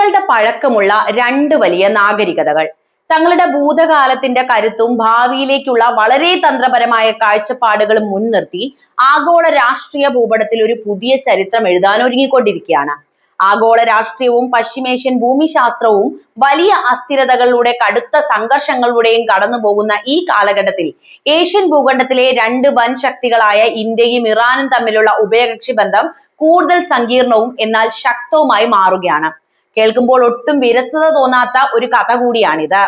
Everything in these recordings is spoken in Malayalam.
നൂറ്റാണ്ടുകളുടെ പഴക്കമുള്ള രണ്ട് വലിയ നാഗരികതകൾ. തങ്ങളുടെ ഭൂതകാലത്തിന്റെ കരുത്തും ഭാവിയിലേക്കുള്ള വളരെ തന്ത്രപരമായ കാഴ്ചപ്പാടുകളും മുൻനിർത്തി ആഗോള രാഷ്ട്രീയ ഭൂപടത്തിൽ ഒരു പുതിയ ചരിത്രം എഴുതാൻ ഒരുങ്ങിക്കൊണ്ടിരിക്കുകയാണ്. ആഗോള രാഷ്ട്രീയവും പശ്ചിമേഷ്യൻ ഭൂമിശാസ്ത്രവും വലിയ അസ്ഥിരതകളിലൂടെ കടുത്ത സംഘർഷങ്ങളിലൂടെയും കടന്നു പോകുന്ന ഈ കാലഘട്ടത്തിൽ ഏഷ്യൻ ഭൂഖണ്ഡത്തിലെ രണ്ട് വൻ ശക്തികളായ ഇന്ത്യയും ഇറാനും തമ്മിലുള്ള ഉഭയകക്ഷി ബന്ധം കൂടുതൽ സങ്കീർണവും എന്നാൽ ശക്തവുമായി മാറുകയാണ്. കേൾക്കുമ്പോൾ ഒട്ടും വിരസത തോന്നാത്ത ഒരു കഥ കൂടിയാണിത്.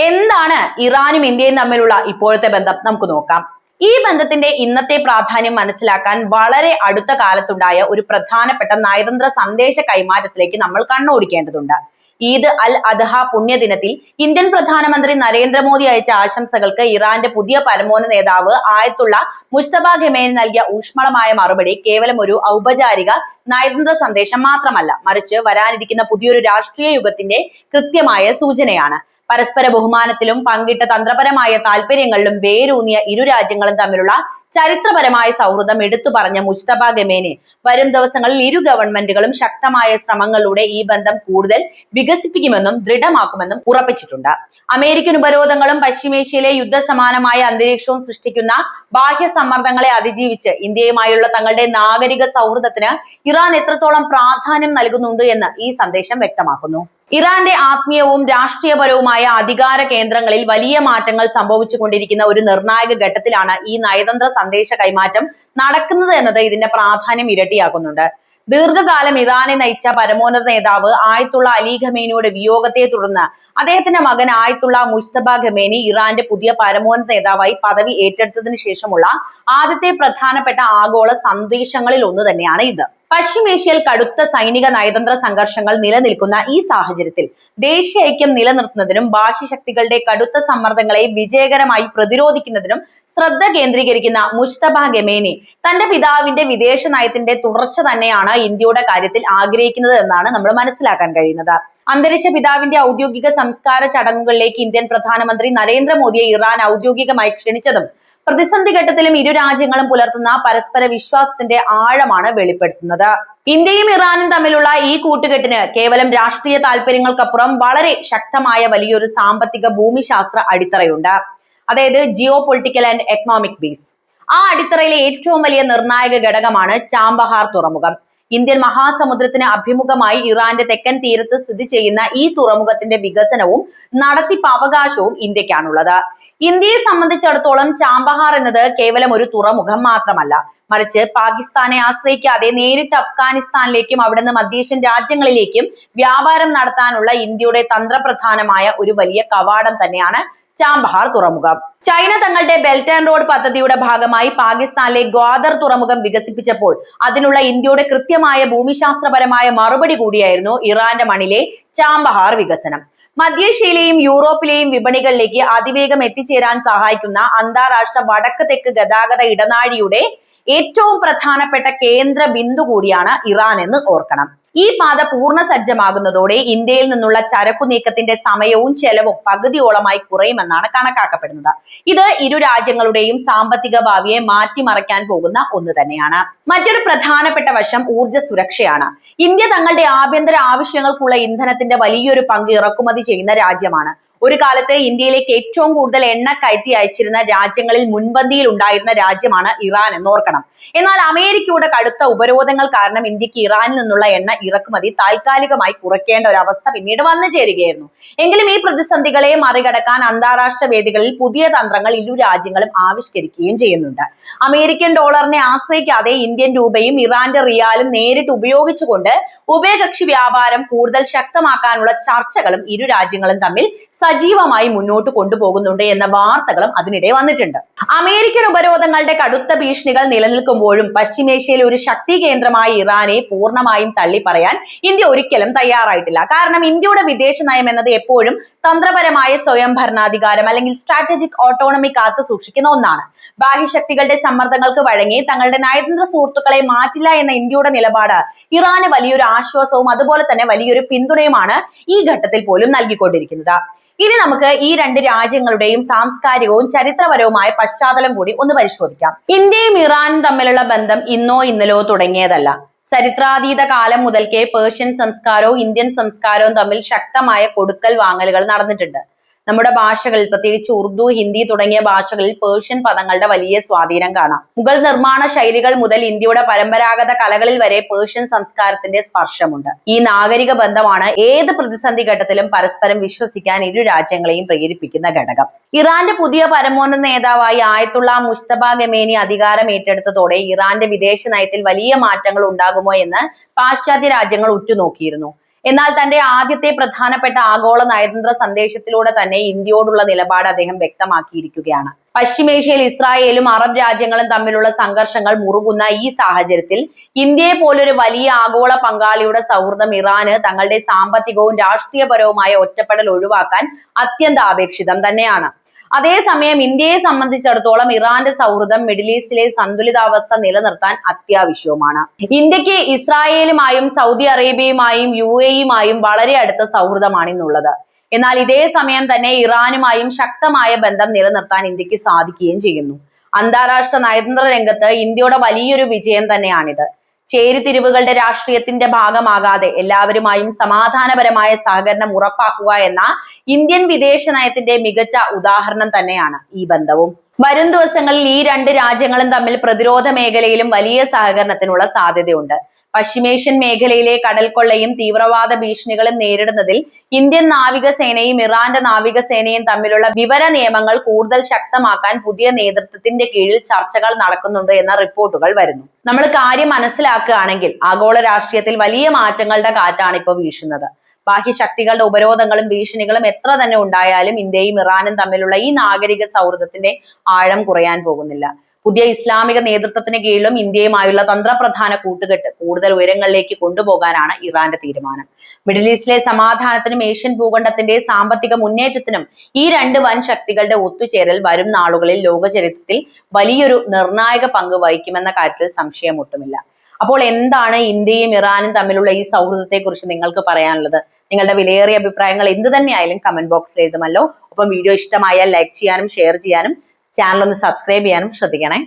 എന്താണ് ഇറാനും ഇന്ത്യയും തമ്മിലുള്ള ഇപ്പോഴത്തെ ബന്ധം? നമുക്ക് നോക്കാം. ഈ ബന്ധത്തിന്റെ ഇന്നത്തെ പ്രാധാന്യം മനസ്സിലാക്കാൻ വളരെ അടുത്ത കാലത്തുണ്ടായ ഒരു പ്രധാനപ്പെട്ട നയതന്ത്ര സന്ദേശ കൈമാറ്റത്തിലേക്ക് നമ്മൾ കണ്ണോടിക്കേണ്ടതുണ്ട്. ഈദ് അൽ അദ്ഹ പുണ്യദിനത്തിൽ ഇന്ത്യൻ പ്രധാനമന്ത്രി നരേന്ദ്രമോദി അയച്ച ആശംസകൾക്ക് ഇറാന്റെ പുതിയ പരമോന്നത നേതാവ് ആയത്തുള്ള മുജ്തബ ഖമേനി നൽകിയ ഊഷ്മളമായ മറുപടി കേവലം ഒരു ഔപചാരിക നയതന്ത്ര സന്ദേശം മാത്രമല്ല, മറിച്ച് വരാനിരിക്കുന്ന പുതിയൊരു രാഷ്ട്രീയ യുഗത്തിന്റെ കൃത്യമായ സൂചനയാണ്. പരസ്പര ബഹുമാനത്തിലും പങ്കിട്ട തന്ത്രപരമായ താല്പര്യങ്ങളിലും വേരൂന്നിയ ഇരു രാജ്യങ്ങളും തമ്മിലുള്ള ചരിത്രപരമായ സൗഹൃദം എടുത്തു പറഞ്ഞ മുജ്തബ ഖമേനി വരും ദിവസങ്ങളിൽ ഇരു ഗവൺമെന്റുകളും ശക്തമായ ശ്രമങ്ങളിലൂടെ ഈ ബന്ധം കൂടുതൽ വികസിപ്പിക്കുമെന്നും ദൃഢമാക്കുമെന്നും ഉറപ്പിച്ചിട്ടുണ്ട്. അമേരിക്കൻ ഉപരോധങ്ങളും പശ്ചിമേഷ്യയിലെ യുദ്ധസമാനമായ അന്തരീക്ഷവും സൃഷ്ടിക്കുന്ന ബാഹ്യ സമ്മർദ്ദങ്ങളെ അതിജീവിച്ച് ഇന്ത്യയുമായുള്ള തങ്ങളുടെ നാഗരിക സൗഹൃദത്തിന് ഇറാൻ എത്രത്തോളം പ്രാധാന്യം നൽകുന്നുണ്ട് എന്ന് ഈ സന്ദേശം വ്യക്തമാക്കുന്നു. ഇറാന്റെ ആത്മീയവും രാഷ്ട്രീയപരവുമായ അധികാര കേന്ദ്രങ്ങളിൽ വലിയ മാറ്റങ്ങൾ സംഭവിച്ചു കൊണ്ടിരിക്കുന്ന ഒരു നിർണായക ഘട്ടത്തിലാണ് ഈ നയതന്ത്ര സന്ദേശ കൈമാറ്റം നടക്കുന്നത് എന്നത് ഇതിന്റെ പ്രാധാന്യം ഇരട്ടിയാക്കുന്നുണ്ട്. ദീർഘകാലം ഇറാനെ നയിച്ച പരമോന്നത നേതാവ് ആയത്തുള്ള അലി ഖമേനിയുടെ വിയോഗത്തെ തുടർന്ന് അദ്ദേഹത്തിന്റെ മകൻ ആയത്തുള്ള മുജ്തബ ഖമേനി ഇറാന്റെ പുതിയ പരമോന്നത നേതാവായി പദവി ഏറ്റെടുത്തതിനു ശേഷമുള്ള ആദ്യത്തെ പ്രധാനപ്പെട്ട ആഗോള സന്ദേശങ്ങളിൽ ഒന്ന് തന്നെയാണ് ഇത്. പശ്ചിമേഷ്യയിൽ കടുത്ത സൈനിക നയതന്ത്ര സംഘർഷങ്ങൾ നിലനിൽക്കുന്ന ഈ സാഹചര്യത്തിൽ ദേശീയ ഐക്യം നിലനിർത്തുന്നതിനും ബാഹ്യശക്തികളുടെ കടുത്ത സമ്മർദ്ദങ്ങളെ വിജയകരമായി പ്രതിരോധിക്കുന്നതിനും ശ്രദ്ധ കേന്ദ്രീകരിക്കുന്ന മുജ്തബ ഖമേനി തന്റെ പിതാവിന്റെ വിദേശ നയത്തിന്റെ തുടർച്ച തന്നെയാണ് ഇന്ത്യയുടെ കാര്യത്തിൽ ആഗ്രഹിക്കുന്നത് എന്നാണ് നമ്മൾ മനസ്സിലാക്കാൻ കഴിയുന്നത്. അന്തരിച്ച പിതാവിന്റെ ഔദ്യോഗിക സംസ്കാര ചടങ്ങുകളിലേക്ക് ഇന്ത്യൻ പ്രധാനമന്ത്രി നരേന്ദ്രമോദിയെ ഇറാൻ ഔദ്യോഗികമായി ക്ഷണിച്ചതും പ്രതിസന്ധി ഘട്ടത്തിലും ഇരു രാജ്യങ്ങളും പുലർത്തുന്ന പരസ്പര വിശ്വാസത്തിന്റെ ആഴമാണ് വെളിപ്പെടുത്തുന്നത്. ഇന്ത്യയും ഇറാനും തമ്മിലുള്ള ഈ കൂട്ടുകെട്ടിന് കേവലം രാഷ്ട്രീയ താല്പര്യങ്ങൾക്കപ്പുറം വളരെ ശക്തമായ വലിയൊരു സാമ്പത്തിക ഭൂമിശാസ്ത്ര അടിത്തറയുണ്ട്. അതായത് geo political and economic base. ആ അടിത്തറയിലെ ഏറ്റവും വലിയ നിർണായക ഘടകമാണ് ചാബഹാർ തുറമുഖം. ഇന്ത്യൻ മഹാസമുദ്രത്തിന് അഭിമുഖമായി ഇറാന്റെ തെക്കൻ തീരത്ത് സ്ഥിതി ചെയ്യുന്ന ഈ തുറമുഖത്തിന്റെ വികസനവും നടത്തിപ്പ് അവകാശവും ഇന്ത്യക്കാണുള്ളത്. ഇന്ത്യയെ സംബന്ധിച്ചിടത്തോളം ചാബഹാർ എന്നത് കേവലം ഒരു തുറമുഖം മാത്രമല്ല, മറിച്ച് പാകിസ്ഥാനെ ആശ്രയിക്കാതെ നേരിട്ട് അഫ്ഗാനിസ്ഥാനിലേക്കും അവിടുന്ന് മധ്യേഷ്യൻ രാജ്യങ്ങളിലേക്കും വ്യാപാരം നടത്താനുള്ള ഇന്ത്യയുടെ തന്ത്രപ്രധാനമായ ഒരു വലിയ കവാടം തന്നെയാണ് ചാബഹാർ തുറമുഖം. ചൈന തങ്ങളുടെ ബെൽറ്റ് ആൻഡ് റോഡ് പദ്ധതിയുടെ ഭാഗമായി പാകിസ്ഥാനിലെ ഗ്വാദർ തുറമുഖം വികസിപ്പിച്ചപ്പോൾ അതിനുള്ള ഇന്ത്യയുടെ കൃത്യമായ ഭൂമിശാസ്ത്രപരമായ മറുപടി കൂടിയായിരുന്നു ഇറാന്റെ മണ്ണിലെ ചാബഹാർ വികസനം. മധ്യേഷ്യയിലെയും യൂറോപ്പിലെയും വിപണികളിലേക്ക് അതിവേഗം എത്തിച്ചേരാൻ സഹായിക്കുന്ന അന്താരാഷ്ട്ര വടക്ക് തെക്ക് ഗതാഗത ഇടനാഴിയുടെ ഏറ്റവും പ്രധാനപ്പെട്ട കേന്ദ്ര ബിന്ദു കൂടിയാണ് ഇറാൻ എന്ന് ഓർക്കണം. ഈ പാത പൂർണ്ണ സജ്ജമാകുന്നതോടെ ഇന്ത്യയിൽ നിന്നുള്ള ചരക്കു നീക്കത്തിന്റെ സമയവും ചെലവും പകുതിയോളമായി കുറയുമെന്നാണ് കണക്കാക്കപ്പെടുന്നത്. ഇത് ഇരു രാജ്യങ്ങളുടെയും സാമ്പത്തിക ഭാവിയെ മാറ്റിമറിക്കാൻ പോകുന്ന ഒന്ന് തന്നെയാണ്. മറ്റൊരു പ്രധാനപ്പെട്ട വശം ഊർജ്ജ സുരക്ഷയാണ്. ഇന്ത്യ തങ്ങളുടെ ആഭ്യന്തര ആവശ്യങ്ങൾക്കുള്ള ഇന്ധനത്തിന്റെ വലിയൊരു പങ്ക് ഇറക്കുമതി ചെയ്യുന്ന രാജ്യമാണ്. ഒരു കാലത്ത് ഇന്ത്യയിലേക്ക് ഏറ്റവും കൂടുതൽ എണ്ണ കയറ്റി അയച്ചിരുന്ന രാജ്യങ്ങളിൽ മുൻപന്തിയിൽ ഉണ്ടായിരുന്ന രാജ്യമാണ് ഇറാൻ എന്നോർക്കണം. എന്നാൽ അമേരിക്കയുടെ കടുത്ത ഉപരോധങ്ങൾ കാരണം ഇന്ത്യക്ക് ഇറാനിൽ നിന്നുള്ള എണ്ണ ഇറക്കുമതി താൽക്കാലികമായി കുറയ്ക്കേണ്ട ഒരു അവസ്ഥ പിന്നീട് വന്നു ചേരുകയായിരുന്നു. എങ്കിലും ഈ പ്രതിസന്ധികളെ മറികടക്കാൻ അന്താരാഷ്ട്ര വേദികളിൽ പുതിയ തന്ത്രങ്ങൾ ഇരു രാജ്യങ്ങളും ആവിഷ്കരിക്കുകയും ചെയ്യുന്നുണ്ട്. അമേരിക്കൻ ഡോളറിനെ ആശ്രയിക്കാതെ ഇന്ത്യൻ രൂപയും ഇറാന്റെ റിയാലും നേരിട്ട് ഉപയോഗിച്ചുകൊണ്ട് ഉഭയകക്ഷി വ്യാപാരം കൂടുതൽ ശക്തമാക്കാനുള്ള ചർച്ചകളും ഇരു രാജ്യങ്ങളും തമ്മിൽ സജീവമായി മുന്നോട്ട് കൊണ്ടുപോകുന്നുണ്ട് എന്ന വാർത്തകളും അതിനിടെ വന്നിട്ടുണ്ട്. അമേരിക്കൻ ഉപരോധങ്ങളുടെ കടുത്ത ഭീഷണികൾ നിലനിൽക്കുമ്പോഴും പശ്ചിമേഷ്യയിലെ ഒരു ശക്തി കേന്ദ്രമായി ഇറാനെ പൂർണ്ണമായും തള്ളി പറയാൻ ഇന്ത്യ ഒരിക്കലും തയ്യാറായിട്ടില്ല. കാരണം ഇന്ത്യയുടെ വിദേശ നയം എന്നത് എപ്പോഴും തന്ത്രപരമായ സ്വയം ഭരണാധികാരം അല്ലെങ്കിൽ സ്ട്രാറ്റജിക് ഓട്ടോണമി കാത്തു സൂക്ഷിക്കുന്ന ഒന്നാണ്. ബാഹ്യശക്തികളുടെ സമ്മർദ്ദങ്ങൾക്ക് വഴങ്ങി തങ്ങളുടെ നയതന്ത്ര സുഹൃത്തുക്കളെ മാറ്റില്ല എന്ന ഇന്ത്യയുടെ നിലപാട് ഇറാന് വലിയൊരു ആശ്വാസവും അതുപോലെ തന്നെ വലിയൊരു പിന്തുണയുമാണ് ഈ ഘട്ടത്തിൽ പോലും നൽകിക്കൊണ്ടിരിക്കുന്നത്. ഇനി നമുക്ക് ഈ രണ്ട് രാജ്യങ്ങളുടെയും സാംസ്കാരികവും ചരിത്രപരവുമായ പശ്ചാത്തലം കൂടി ഒന്ന് പരിശോധിക്കാം. ഇന്ത്യയും ഇറാനും തമ്മിലുള്ള ബന്ധം ഇന്നോ ഇന്നലോ തുടങ്ങിയതല്ല. ചരിത്രാതീത കാലം മുതൽക്കേ പേർഷ്യൻ സംസ്കാരവും ഇന്ത്യൻ സംസ്കാരവും തമ്മിൽ ശക്തമായ കൊടുക്കൽ വാങ്ങലുകൾ നടന്നിട്ടുണ്ട്. നമ്മുടെ ഭാഷകളിൽ, പ്രത്യേകിച്ച് ഉറുദു, ഹിന്ദി തുടങ്ങിയ ഭാഷകളിൽ പേർഷ്യൻ പദങ്ങളുടെ വലിയ സ്വാധീനം കാണാം. മുഗൾ നിർമ്മാണ ശൈലികൾ മുതൽ ഇന്ത്യയുടെ പരമ്പരാഗത കലകളിൽ വരെ പേർഷ്യൻ സംസ്കാരത്തിന്റെ സ്പർശമുണ്ട്. ഈ നാഗരിക ബന്ധമാണ് ഏത് പ്രതിസന്ധി ഘട്ടത്തിലും പരസ്പരം വിശ്വസിക്കാൻ ഇരു രാജ്യങ്ങളെയും പ്രേരിപ്പിക്കുന്ന ഘടകം. ഇറാന്റെ പുതിയ പരമോന്നത നേതാവായി ആയത്തുള്ള മുസ്തഫ ഖമേനി അധികാരം ഏറ്റെടുത്തതോടെ ഇറാന്റെ വിദേശ നയത്തിൽ വലിയ മാറ്റങ്ങൾ ഉണ്ടാകുമോ എന്ന് പാശ്ചാത്യ രാജ്യങ്ങൾ ഉറ്റുനോക്കിയിരുന്നു. എന്നാൽ തന്റെ ആദ്യത്തെ പ്രധാനപ്പെട്ട ആഗോള നയതന്ത്ര സന്ദേശത്തിലൂടെ തന്നെ ഇന്ത്യയോടുള്ള നിലപാട് അദ്ദേഹം വ്യക്തമാക്കിയിരിക്കുകയാണ്. പശ്ചിമേഷ്യയിൽ ഇസ്രായേലും അറബ് രാജ്യങ്ങളും തമ്മിലുള്ള സംഘർഷങ്ങൾ മുറുകുന്ന ഈ സാഹചര്യത്തിൽ ഇന്ത്യയെ പോലൊരു വലിയ ആഗോള പങ്കാളിയുടെ സൗഹൃദം ഇറാന് തങ്ങളുടെ സാമ്പത്തികവും രാഷ്ട്രീയപരവുമായ ഒറ്റപ്പെടൽ ഒഴിവാക്കാൻ അത്യന്താപേക്ഷിതം തന്നെയാണ്. അതേസമയം ഇന്ത്യയെ സംബന്ധിച്ചിടത്തോളം ഇറാന്റെ സൗഹൃദം മിഡിൽ ഈസ്റ്റിലെ സന്തുലിതാവസ്ഥ നിലനിർത്താൻ അത്യാവശ്യവുമാണ്. ഇന്ത്യക്ക് ഇസ്രായേലുമായും സൗദി അറേബ്യയുമായും UAE-യുമായും വളരെ അടുത്ത സൗഹൃദമാണ് ഇന്നുള്ളത്. എന്നാൽ ഇതേ സമയം തന്നെ ഇറാനുമായും ശക്തമായ ബന്ധം നിലനിർത്താൻ ഇന്ത്യക്ക് സാധിക്കുകയും ചെയ്യുന്നു. അന്താരാഷ്ട്ര നയതന്ത്ര രംഗത്ത് ഇന്ത്യയുടെ വലിയൊരു വിജയം തന്നെയാണിത്. ചേരിതിരിവുകളുടെ രാഷ്ട്രീയത്തിന്റെ ഭാഗമാകാതെ എല്ലാവരുമായും സമാധാനപരമായ സഹകരണം ഉറപ്പാക്കുക എന്ന ഇന്ത്യൻ വിദേശ നയത്തിന്റെ മികച്ച ഉദാഹരണം തന്നെയാണ് ഈ ബന്ധവും. വരും ദിവസങ്ങളിൽ ഈ രണ്ട് രാജ്യങ്ങളും തമ്മിൽ പ്രതിരോധ മേഖലയിലും വലിയ സഹകരണത്തിനുള്ള സാധ്യതയുണ്ട്. പശ്ചിമേഷ്യൻ മേഖലയിലെ കടൽക്കൊള്ളയും തീവ്രവാദ ഭീഷണികളും നേരിടുന്നതിൽ ഇന്ത്യൻ നാവികസേനയും ഇറാന്റെ നാവികസേനയും തമ്മിലുള്ള വിവര നിയമങ്ങൾ കൂടുതൽ ശക്തമാക്കാൻ പുതിയ നേതൃത്വത്തിന്റെ കീഴിൽ ചർച്ചകൾ നടക്കുന്നുണ്ട് എന്ന റിപ്പോർട്ടുകൾ വരുന്നു. നമ്മൾ കാര്യം മനസ്സിലാക്കുകയാണെങ്കിൽ ആഗോള രാഷ്ട്രീയത്തിൽ വലിയ മാറ്റങ്ങളുടെ കാറ്റാണ് ഇപ്പോൾ വീശുന്നത്. ബാഹ്യശക്തികളുടെ ഉപരോധങ്ങളും ഭീഷണികളും എത്ര തന്നെ ഉണ്ടായാലും ഇന്ത്യയും ഇറാനും തമ്മിലുള്ള ഈ നാഗരിക സൗഹൃദത്തിന്റെ ആഴം കുറയാൻ പോകുന്നില്ല. പുതിയ ഇസ്ലാമിക നേതൃത്വത്തിന് കീഴിലും ഇന്ത്യയുമായുള്ള തന്ത്രപ്രധാന കൂട്ടുകെട്ട് കൂടുതൽ ഉയരങ്ങളിലേക്ക് കൊണ്ടുപോകാനാണ് ഇറാന്റെ തീരുമാനം. മിഡിൽ ഈസ്റ്റിലെ സമാധാനത്തിനും ഏഷ്യൻ ഭൂഖണ്ഡത്തിന്റെ സാമ്പത്തിക മുന്നേറ്റത്തിനും ഈ രണ്ട് വൻ ശക്തികളുടെ ഒത്തുചേരൽ വരും നാളുകളിൽ ലോക ചരിത്രത്തിൽ വലിയൊരു നിർണായക പങ്ക് വഹിക്കുമെന്ന കാര്യത്തിൽ സംശയമൊട്ടുമില്ല. അപ്പോൾ എന്താണ് ഇന്ത്യയും ഇറാനും തമ്മിലുള്ള ഈ സൗഹൃദത്തെ കുറിച്ച് നിങ്ങൾക്ക് പറയാനുള്ളത്? നിങ്ങളുടെ വിലയേറിയ അഭിപ്രായങ്ങൾ എന്ത് തന്നെയായാലും കമന്റ് ബോക്സിൽ എഴുതുമല്ലോ. ഒപ്പം വീഡിയോ ഇഷ്ടമായാൽ ലൈക്ക് ചെയ്യാനും ഷെയർ ചെയ്യാനും ചാനൽ ഒന്ന് സബ്സ്ക്രൈബ് ചെയ്യാനും ശ്രദ്ധിക്കണേ.